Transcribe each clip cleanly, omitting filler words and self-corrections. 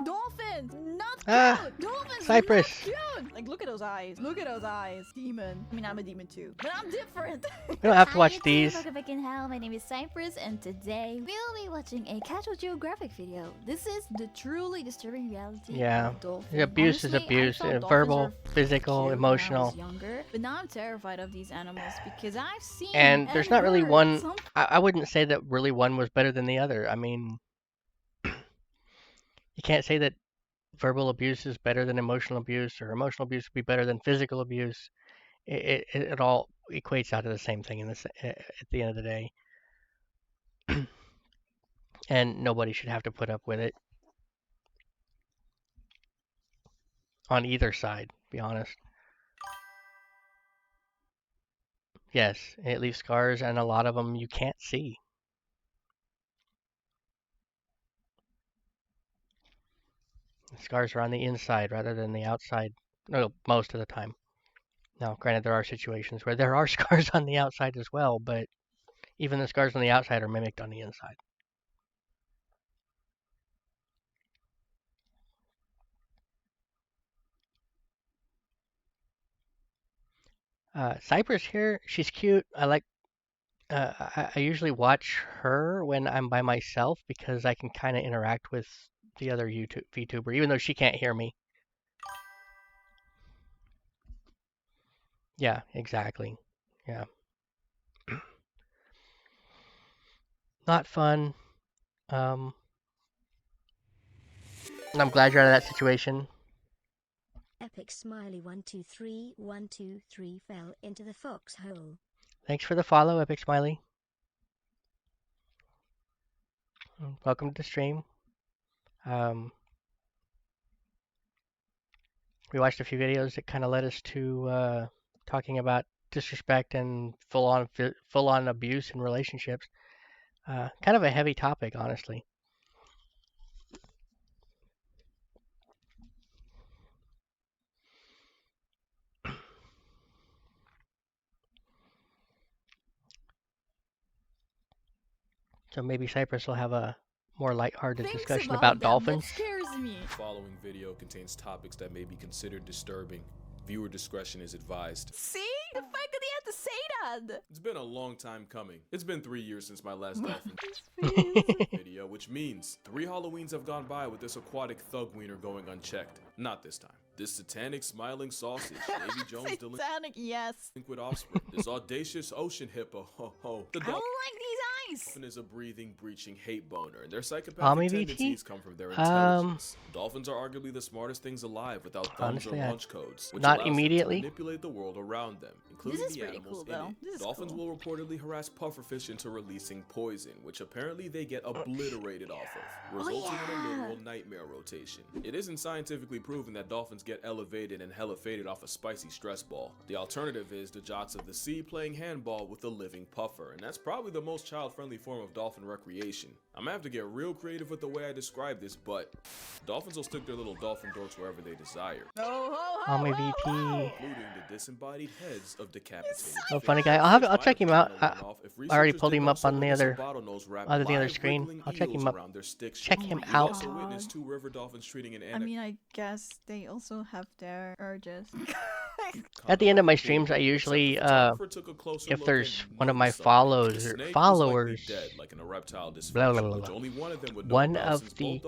Dolphins, not Ah, cute. Dolphins, Cypress. not cute. Like, look at those eyes. Look at those eyes. Demon. I mean, I'm a demon too, but I'm different. We don't have to Hi watch YouTube, these. welcome back in hell. My name is Cypress, and today we'll be watching a casual geographic video. This is the truly disturbing reality Yeah. of dolphins. Abuse is Honestly, abuse. I thought dolphins Verbal, were physical, cute emotional. when I was younger, but now I'm terrified of these animals because I've seen And there's not really heard one. some. I wouldn't say that really one was better than the other. I mean, you can't say that verbal abuse is better than emotional abuse, or emotional abuse would be better than physical abuse. It all equates out to the same thing at the end of the day, and nobody should have to put up with it on either side. To be honest. Yes, it leaves scars, and a lot of them you can't see. Scars are on the inside rather than the outside. No, most of the time. Now, granted, there are situations where there are scars on the outside as well, but even the scars on the outside are mimicked on the inside. Cypress here, she's cute. I like. I usually watch her when I'm by myself because I can kind of interact with the other VTuber, even though she can't hear me. Yeah, exactly. Yeah. Not fun. Um, and I'm glad you're out of that situation. Epic Smiley 123 fell into the foxhole. Thanks for the follow, Epic Smiley. Welcome to the stream. We watched a few videos that kind of led us to talking about disrespect and full-on abuse in relationships. Kind of a heavy topic, honestly. So maybe Cypress will have a more lighthearted Thinks discussion about about them, dolphins. That scares me. The following video contains topics that may be considered disturbing. Viewer discretion is advised. See? The fact that he had to say that. It's been a long time coming. It's been 3 years since my last dolphin His face. video, which means 3 Halloweens have gone by with this aquatic thug wiener going unchecked. Not this time. This satanic smiling sausage, Davy Jones Satanic, yes. delinquent offspring, this audacious ocean hippo, ho ho. The I don't like these eyes. dolphin is a breathing, breaching hate boner, and their psychopathic Omni VT? tendencies come from their intelligence. Dolphins are arguably the smartest things alive without thumbs Honestly, or I- launch codes, which not allows them to immediately. manipulate the world around them, including This is the pretty animals cool, in though. it. This is Dolphins cool. will reportedly harass pufferfish into releasing poison, which apparently they get obliterated off of, resulting in a literal nightmare rotation. It isn't scientifically proven that dolphins get elevated and hella faded off a spicy stress ball. The alternative is the jocks of the sea playing handball with a living puffer, and that's probably the most child-friendly form of dolphin recreation. I'm gonna have to get real creative with the way I describe this, but dolphins will stick their little dolphin dorks wherever they desire, Ho, ho, ho, Omni ho, VT. ho. including the disembodied heads of decapitated Oh, fish. funny guy. I'll check him out. I already pulled him up on the other screen. I'll check him up. Check him We out. also witnessed 2 river dolphins treating an I mean, I guess they also have their urges. At the end of my streams, I usually, if there's one of my followers, blah, blah, blah, blah. One of the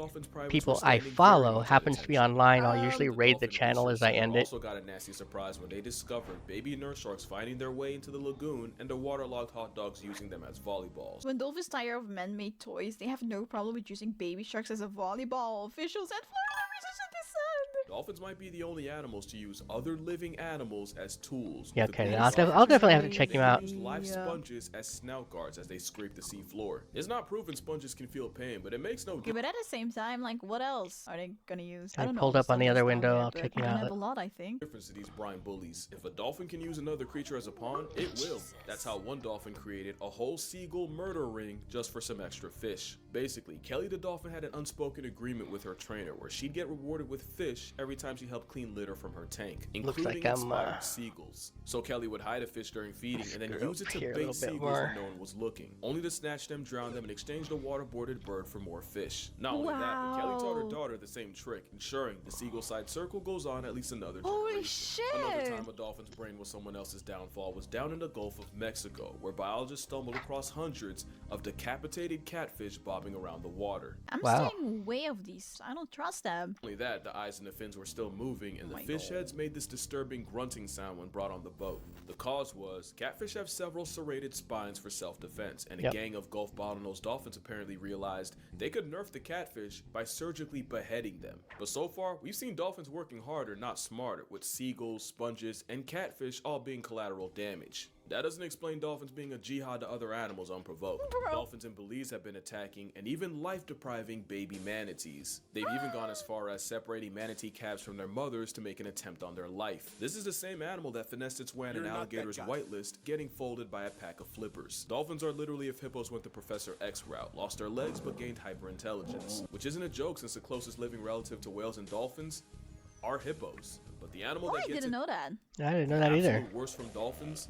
people I follow happens to be online, I'll usually raid the channel as I end it. Also got a nasty surprise when they discovered baby nurse sharks finding their way into the lagoon and the waterlogged hot dogs using them as volleyballs. When dolphins tire of man-made toys, they have no problem with using baby sharks as a volleyball. Officials at Florida Research and Descent. Dolphins might be the only animals to use other living animals as tools. Yeah, The okay, biggest I'll definitely have to dolphins check they him out. use live Yeah. sponges as snout guards as they scrape the sea floor. It's not proven sponges can feel pain, but it makes no Okay, but at the same time, like, what else are they gonna use? I don't know pulled all up on the stuff other that's down window, there, I'll but check we him don't out. have a lot, I think. difference to these brine bullies. If a dolphin can use another creature as a pawn, it will. That's how one dolphin created a whole seagull murder ring just for some extra fish. Basically, Kelly the dolphin had an unspoken agreement with her trainer where she'd get rewarded with fish every time she helped clean litter from her tank, Looks including like I'm, inspired seagulls. So Kelly would hide a fish during feeding and then screw use it up to here a bait little bit seagulls more. when no one was looking, only to snatch them, drown them, and exchange the waterboarded bird for more fish. Not only that, but Kelly taught her daughter water the same trick, ensuring the seagull-side circle goes on at least another Holy generation. Another shit! time a dolphin's brain was someone else's downfall was down in the Gulf of Mexico, where biologists stumbled across hundreds of decapitated catfish bobbing around the water. I'm Wow. staying way of these. I don't trust them. Not only that, the eyes and the fins were still moving, and Oh the my fish God. heads made this disturbing grunting sound when brought on the boat. The cause was catfish have several serrated spines for self-defense, and a Yep. gang of Gulf bottlenose dolphins apparently realized they could nerf the catfish by surgically beheading them. But so far, we've seen dolphins working harder, not smarter, with seagulls, sponges, and catfish all being collateral damage. That doesn't explain dolphins being a jihad to other animals unprovoked. Bro. Dolphins in Belize have been attacking and even life-depriving baby manatees. They've even gone as far as separating manatee calves from their mothers to make an attempt on their life. This is the same animal that finessed its way on an alligator's whitelist, getting folded by a pack of flippers. Dolphins are literally if hippos went the Professor X route, lost their legs but gained hyperintelligence. Which isn't a joke, since the closest living relative to whales and dolphins are hippos. But the animal Oh, that I gets didn't know that. I didn't know that either. absolute worst from dolphins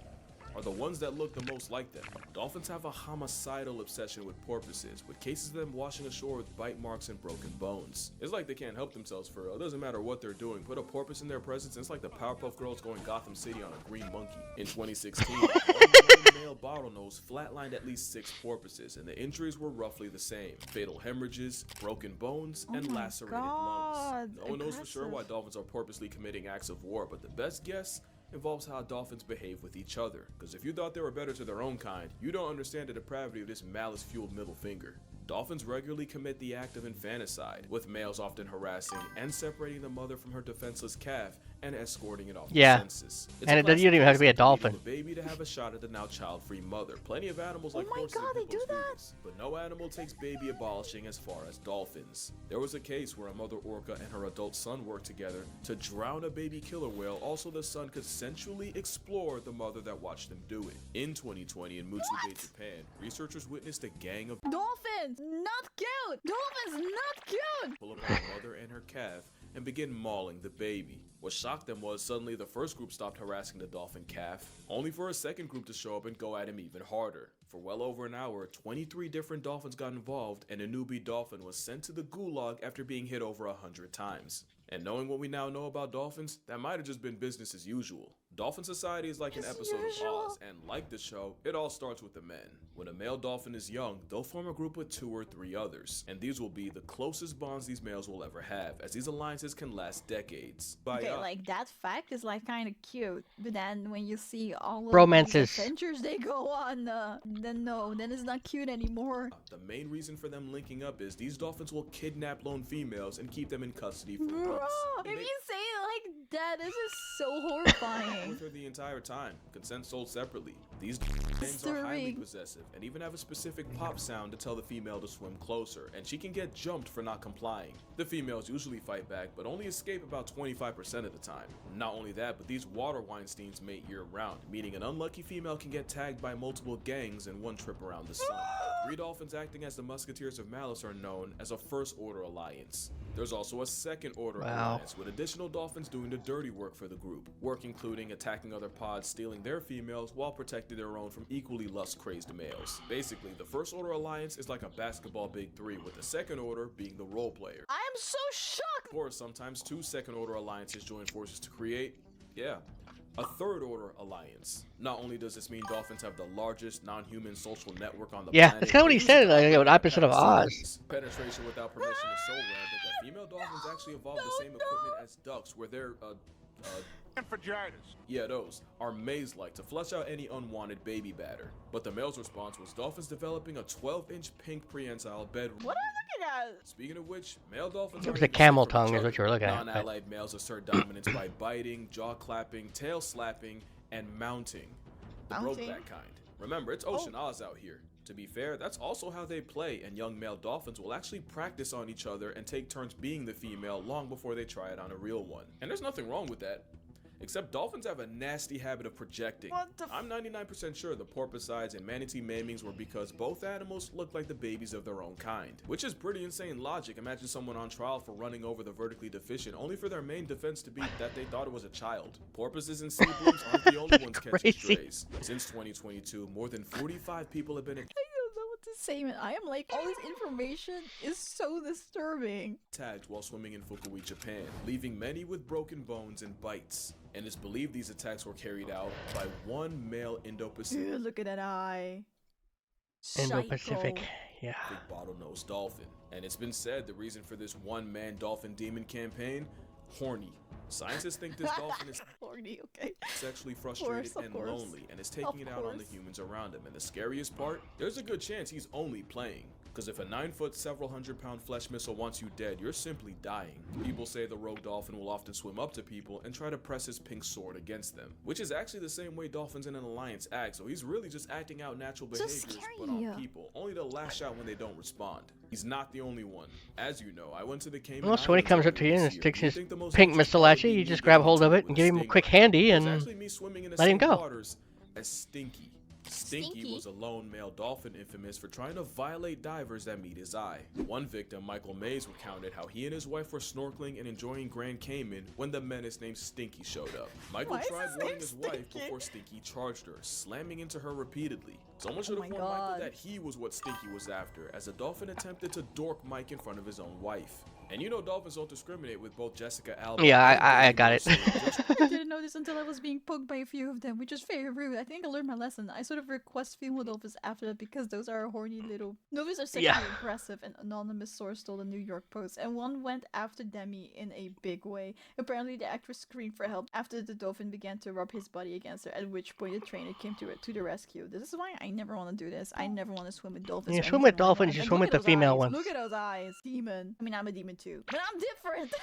are the ones that look the most like them. Dolphins have a homicidal obsession with porpoises, with cases of them washing ashore with bite marks and broken bones. It's like they can't help themselves for real. It doesn't matter what they're doing. Put a porpoise in their presence, and it's like the Powerpuff Girls going Gotham City on a green monkey. In 2016, one male bottlenose flatlined at least 6 porpoises, and the injuries were roughly the same. Fatal hemorrhages, broken bones, Oh and my lacerated God, lungs. No one knows for sure aggressive. why dolphins are purposely committing acts of war, but the best guess involves how dolphins behave with each other. Because if you thought they were better to their own kind, you don't understand the depravity of this malice-fueled middle finger. Dolphins regularly commit the act of infanticide, with males often harassing and separating the mother from her defenseless calf and escorting it off Yeah. the census. It's And a it doesn't classic even have to be a case of needing dolphin. a baby to have a shot at the now child-free mother. Plenty of animals like Oh my horses and God, they hippos do that? this, but no animal takes baby abolishing as far as dolphins. There was a case where a mother orca and her adult son worked together to drown a baby killer whale. Also, the son could sensually explore the mother that watched them do it. In 2020, in Mutsu Bay, Japan, researchers witnessed a gang of Dolphins, not cute. Dolphins, not cute. pull upon the mother and her calf and begin mauling the baby. What shocked them was suddenly the first group stopped harassing the dolphin calf, only for a second group to show up and go at him even harder. For well over an hour, 23 different dolphins got involved, and a newbie dolphin was sent to the gulag after being hit over 100 times. And knowing what we now know about dolphins, that might have just been business as usual. Dolphin Society is like an As episode usual. of Oz, and like the show, it all starts with the men. When a male dolphin is young, they'll form a group with 2 or 3 others, and these will be the closest bonds these males will ever have, as these alliances can last decades. Okay, like that fact is like kind of cute, but then when you see all of Romances. these adventures they go on, then no, then it's not cute anymore. The main reason for them linking up is these dolphins will kidnap lone females and keep them in custody for Bro, months. if They you say it like that, this is so horrifying. with her the entire time. Consent sold separately. These things are highly Disturbing. possessive and even have a specific pop sound to tell the female to swim closer, and she can get jumped for not complying. The females usually fight back, but only escape about 25% of the time. Not only that, but these water Weinsteins mate year-round, meaning an unlucky female can get tagged by multiple gangs in one trip around the sun. 3 dolphins acting as the Musketeers of Malice are known as a First-Order Alliance. There's also a Second-Order Wow. Alliance, with additional dolphins doing the dirty work for the group. Work including attacking other pods, stealing their females, while protecting their own from equally lust-crazed males. Basically, the First Order Alliance is like a basketball big 3, with the Second Order being the role player. I am so shocked. Or sometimes 2 Second Order Alliances join forces to create, a Third Order Alliance. Not only does this mean dolphins have the largest non-human social network on the Yeah, planet, that's kinda what he they said, use like, it an opposite of Oz. Penetration without permission is so rare that the female dolphins actually evolved the same equipment as ducks, where they're those are maze-like to flush out any unwanted baby batter. But the male's response was dolphins developing a 12-inch pink prehensile bed. What am I looking at? Speaking of which, male dolphins It are was a even camel safer from tongue each is what other. you were looking at, but- Non-allied males assert dominance by biting, jaw clapping, tail slapping, and mounting. The Mounting? brokeback kind. Remember, it's Ocean Oz out here. To be fair, that's also how they play, and young male dolphins will actually practice on each other and take turns being the female long before they try it on a real one. And there's nothing wrong with that. Except dolphins have a nasty habit of projecting. What the f- I'm 99% sure the porpoisides and manatee maimings were because both animals look like the babies of their own kind. Which is pretty insane logic. Imagine someone on trial for running over the vertically deficient, only for their main defense to be that they thought it was a child. Porpoises and sea blooms aren't the only ones catching Crazy. strays. Since 2022, more than 45 people have been I don't know what to Same, I am like, all this information is so disturbing. Attacked while swimming in Fukui, Japan, leaving many with broken bones and bites. And it's believed these attacks were carried out by one male Indo-Pacific Ew, look at that eye. Indo-Pacific. Psycho. Yeah. bottlenose dolphin. And it's been said the reason for this one-man dolphin demon campaign, horny. Scientists think this dolphin is Horny, okay. sexually frustrated Of and course. lonely and is taking it out on the humans around him. And the scariest part, there's a good chance he's only playing. Because if a 9-foot, several hundred-pound flesh missile wants you dead, you're simply dying. People say the rogue dolphin will often swim up to people and try to press his pink sword against them, which is actually the same way dolphins in an alliance act, so he's really just acting out natural So behaviors but scary. on people, only to lash out when they don't respond. He's not the only one. As you know, I went to the Cayman Well, so when he Islands comes up to you earlier and this year. sticks Do you his think the most pink interesting missile part at would you, be you me just getting grab hold of into it and with give him a stinger? quick handy It was and actually me swimming in the let him same go. waters as Stinky. Stinky Stinky? was a lone male dolphin infamous for trying to violate divers that meet his eye. One victim, Michael Mays, recounted how he and his wife were snorkeling and enjoying Grand Cayman when the menace named Stinky showed up. Michael Why is tried his warning name his wife Stinky? before Stinky charged her, slamming into her repeatedly. Someone should Oh have my warned Michael God. that he was what Stinky was after, as the dolphin attempted to dork Mike in front of his own wife. And you know dolphins don't discriminate with both Jessica Alba Yeah, and I Baby got it. Rose, so just I didn't know this until I was being poked by a few of them, which is very rude. I think I learned my lesson. I sort of request female dolphins after that because those are horny little... Dolphins are sexually Yeah. aggressive, an anonymous source told the New York Post, and one went after Demi in a big way. Apparently the actress screamed for help after the dolphin began to rub his body against her, at which point the trainer came to the rescue. This is why I never want to do this. I never want to swim with dolphins. You or swim with anything like dolphins, that. you And swim look with at the those female eyes. ones. Look at those eyes. Demon. I mean, I'm a demon too, but I'm different.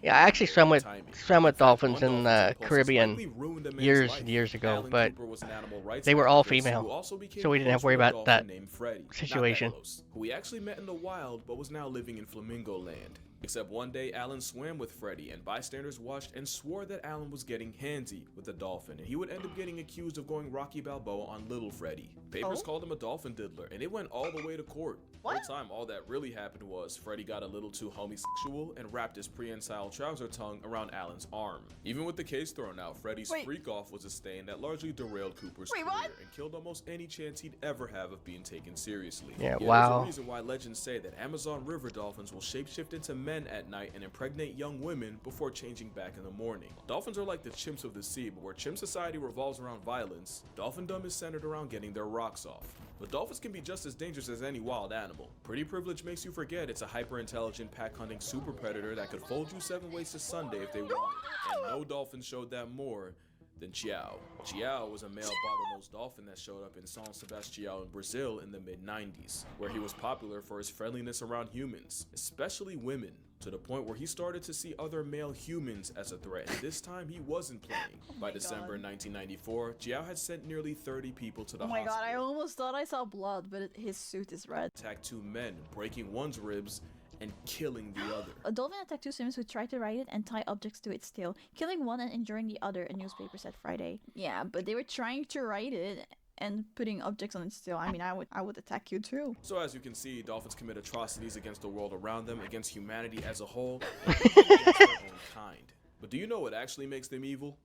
Yeah, I actually swam with dolphins One in dolphin the impulse Caribbean slightly ruined a man's years life. and years ago, Alan but Cooper was an animal rights they were all activist female, who also became so we didn't have to worry close with a about dolphin that named Freddie, not that situation. close, who he actually met in the wild but was now living in Flamingo Land. Except one day, Alan swam with Freddie, and bystanders watched and swore that Alan was getting handsy with the dolphin, and he would end up getting accused of going Rocky Balboa on little Freddie. Papers Oh? called him a dolphin diddler, and it went all the way to court. What? Whole time, all that really happened was Freddie got a little too homosexual and wrapped his prehensile trouser tongue around Alan's arm. Even with the case thrown out, Freddie's Wait. freak-off was a stain that largely derailed Cooper's Wait, career what? and killed almost any chance he'd ever have of being taken seriously. Yeah, There's wow. a reason why legends say that Amazon river dolphins will shapeshift into men at night and impregnate young women before changing back in the morning. Dolphins are like the chimps of the sea, but where chimp society revolves around violence, dolphindom is centered around getting their rocks off. But dolphins can be just as dangerous as any wild animal. Pretty privilege makes you forget it's a hyper-intelligent pack-hunting super predator that could fold you 7 ways to Sunday if they wanted. And no dolphin showed that more than Chiao. Chiao was a male bottlenose dolphin that showed up in São Sebastião in Brazil in the mid-90s, where he was popular for his friendliness around humans, especially women, to the point where he started to see other male humans as a threat, and this time he wasn't playing. By my December God. 1994, Chiao had sent nearly 30 people to the Oh my god, I hospital, almost thought I saw blood, but his suit is red. attacked 2 men, breaking one's ribs and killing the other. A dolphin attacked 2 swimmers who tried to ride it and tie objects to its tail, killing one and injuring the other, a newspaper said Friday. Yeah, but they were trying to ride it and putting objects on its tail. I mean, I would attack you too. So as you can see, dolphins commit atrocities against the world around them, against humanity as a whole, and against their own kind. But do you know what actually makes them evil?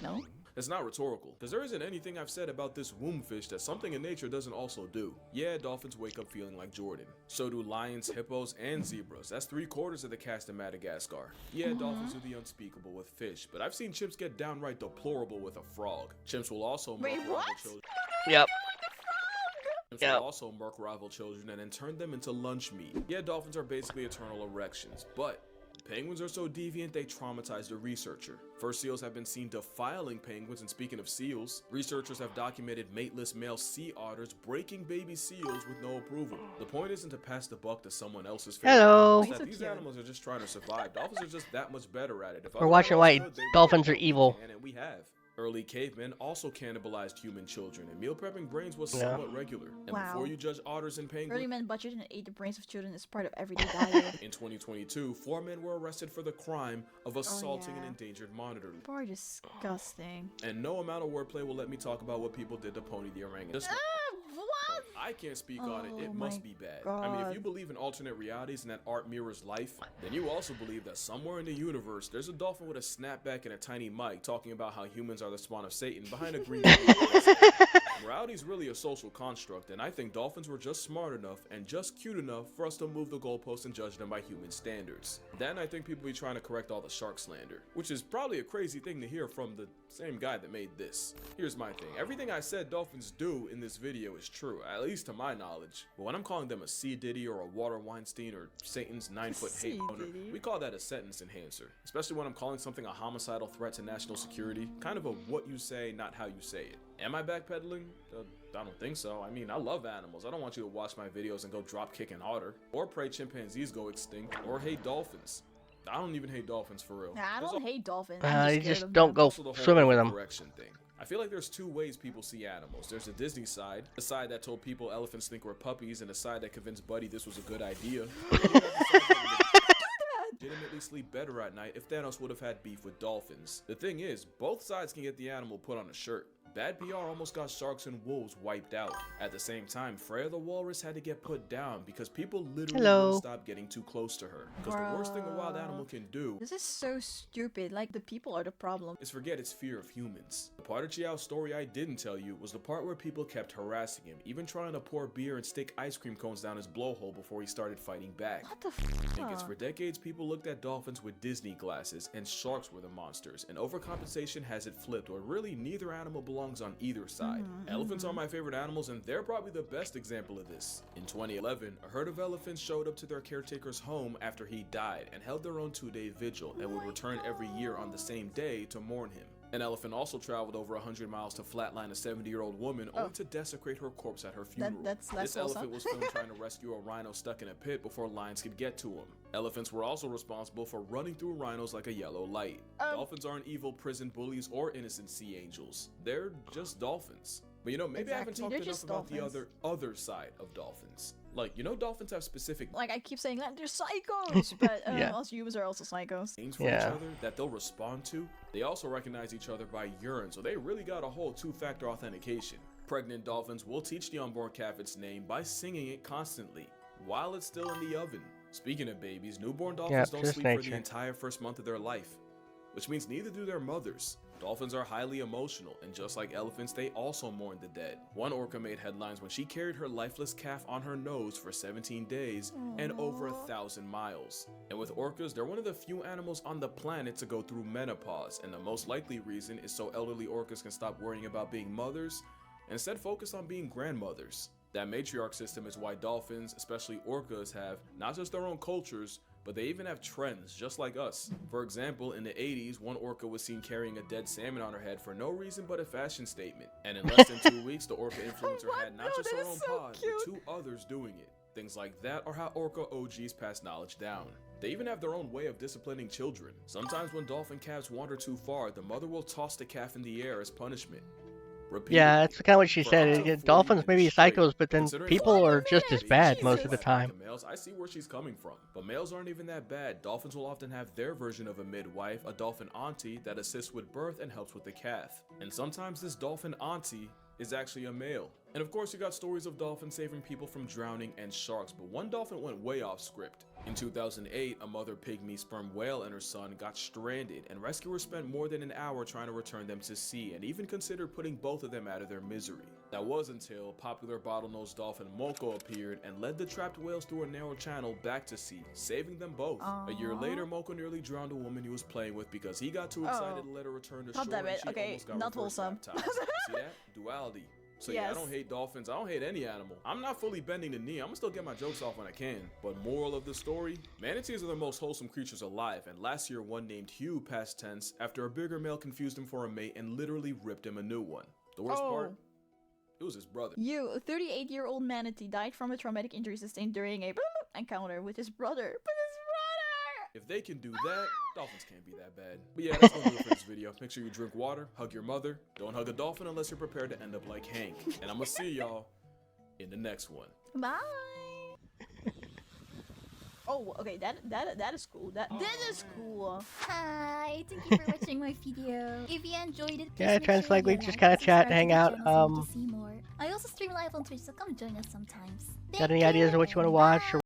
No? It's not rhetorical, because there isn't anything I've said about this womb fish that something in nature doesn't also do. Yeah, dolphins wake up feeling like Jordan. So do lions, hippos, and zebras. That's 3/4 of the cast in Madagascar. Yeah, dolphins do the unspeakable with fish, but I've seen chimps get downright deplorable with a frog. Chimps will also Wait, rival what? children. Yep. Chimps Yep. will also murk rival children and then turn them into lunch meat. Yeah, dolphins are basically eternal erections, but penguins are so deviant they traumatized a researcher. First seals have been seen defiling penguins, and speaking of seals, researchers have documented mateless male sea otters breaking baby seals with no approval. The point isn't to pass the buck to someone else's favorite Hello. animal, it's Why that so these cute? animals are just trying to survive. Dolphins are just that much better at it. If We're other watching animals why could, they would. dolphins are We evil. can, and we have. Early cavemen also cannibalized human children, and meal prepping brains was Yeah. somewhat regular. And Wow. before you judge otters and penguins, Early men butchered and ate the brains of children as part of everyday diet. in 2022, 4 men were arrested for the crime of assaulting an yeah. endangered monitor. Poor disgusting. And no amount of wordplay will let me talk about what people did to Pony the orangutan. Just- What? I can't speak on it. It Oh must my be bad. I mean, if God. you believe in alternate realities and that art mirrors life, then you also believe that somewhere in the universe, there's a dolphin with a snapback and a tiny mic talking about how humans are the spawn of Satan behind a green screen. Morality's really a social construct, and I think dolphins were just smart enough and just cute enough for us to move the goalposts and judge them by human standards. Then I think people be trying to correct all the shark slander, which is probably a crazy thing to hear from the same guy that made this. Here's my thing. Everything I said dolphins do in this video is true, at least to my knowledge. But when I'm calling them a sea diddy or a water Weinstein or Satan's 9-foot hate boner, we call that a sentence enhancer. Especially when I'm calling something a homicidal threat to national security. Kind of a what you say, not how you say it. Am I backpedaling? I don't think so. I mean, I love animals. I don't want you to watch my videos and go drop kick an otter, or pray chimpanzees go extinct, or hate dolphins. I don't even hate dolphins for real. Nah, I don't hate dolphins. You just don't go swimming with them. Correction thing. I feel like there's two ways people see animals. There's the Disney side, the side that told people elephants think we're puppies, and the side that convinced Buddy this was a good idea. Legitimately sleep better at night if Thanos would have had beef with dolphins. The thing is, both sides can get the animal put on a shirt. Bad PR almost got sharks and wolves wiped out. At the same time, Freya the walrus had to get put down because people literally wouldn't stop getting too close to her. Because the worst thing a wild animal can do— This is so stupid. Like, the people are the problem. —is forget its fear of humans. The part of Chiao's story I didn't tell you was the part where people kept harassing him, even trying to pour beer and stick ice cream cones down his blowhole before he started fighting back. What the Because for decades, people looked at dolphins with Disney glasses, and sharks were the monsters, and overcompensation has it flipped, where really neither animal belongs on either side. Elephants are my favorite animals, and they're probably the best example of this. In 2011, a herd of elephants showed up to their caretaker's home after he died and held their own 2-day vigil and would return every year on the same day to mourn him. An elephant also traveled over 100 miles to flatline a 70-year-old woman only to desecrate her corpse at her funeral. This elephant was filmed trying to rescue a rhino stuck in a pit before lions could get to him. Elephants were also responsible for running through rhinos like a yellow light. Dolphins aren't evil prison bullies or innocent sea angels. They're just dolphins. But you know, maybe I haven't talked enough about the other side of dolphins. Like, you know, dolphins have specific— Like, I keep saying that they're psychos, but us humans are also psychos. —names for each other that they'll respond to. They also recognize each other by urine, so they really got a whole two-factor authentication. Pregnant dolphins will teach the unborn calf its name by singing it constantly while it's still in the oven. Speaking of babies, newborn dolphins don't sleep for the entire first month of their life, which means neither do their mothers. Dolphins are highly emotional, and just like elephants, they also mourn the dead. One orca made headlines when she carried her lifeless calf on her nose for 17 days and over 1,000 miles. And with orcas, they're one of the few animals on the planet to go through menopause, and the most likely reason is so elderly orcas can stop worrying about being mothers and instead focus on being grandmothers. That matriarch system is why dolphins, especially orcas, have not just their own cultures, but they even have trends, just like us. For example, in the 80s, one orca was seen carrying a dead salmon on her head for no reason but a fashion statement. And in less than 2 weeks, the orca influencer had not just her own pod, but 2 others doing it. Things like that are how orca OGs pass knowledge down. They even have their own way of disciplining children. Sometimes when dolphin calves wander too far, the mother will toss the calf in the air as punishment. Yeah, that's kind of what she said. Dolphins may be psychos, but then people are just as bad most of the time. Males, I see where she's coming from, but males aren't even that bad. Dolphins will often have their version of a midwife, a dolphin auntie that assists with birth and helps with the calf. And sometimes this dolphin auntie is actually a male. And of course, you got stories of dolphins saving people from drowning and sharks, but one dolphin went way off script. In 2008, a mother pygmy sperm whale and her son got stranded, and rescuers spent more than an hour trying to return them to sea and even considered putting both of them out of their misery. That was until popular bottlenose dolphin Moko appeared and led the trapped whales through a narrow channel back to sea, saving them both. A year later, Moko nearly drowned a woman he was playing with because he got too excited to let her return to shore. God damn it. And she Okay, almost got not reverse wholesome. baptized. See that? Duality. So yeah, I don't hate dolphins, I don't hate any animal. I'm not fully bending the knee, I'm gonna still get my jokes off when I can. But moral of the story, manatees are the most wholesome creatures alive, and last year one named Hugh, past tense, after a bigger male confused him for a mate and literally ripped him a new one. The worst part? It was his brother. You, a 38-year-old manatee, died from a traumatic injury sustained during a encounter with his brother. If they can do that, dolphins can't be that bad. But yeah, that's gonna do it for this video. Make sure you drink water, hug your mother, don't hug a dolphin unless you're prepared to end up like Hank. And I'm gonna see y'all in the next one. Bye. Oh, okay, that is cool. That is cool. Hi, thank you for watching my video. If you enjoyed it, please Yeah, make trying sure to you just like kind of and chat subscribe and hang to the out. channel so you can see more. I also stream live on Twitch, so come join us sometimes. Got any ideas of what you want to watch or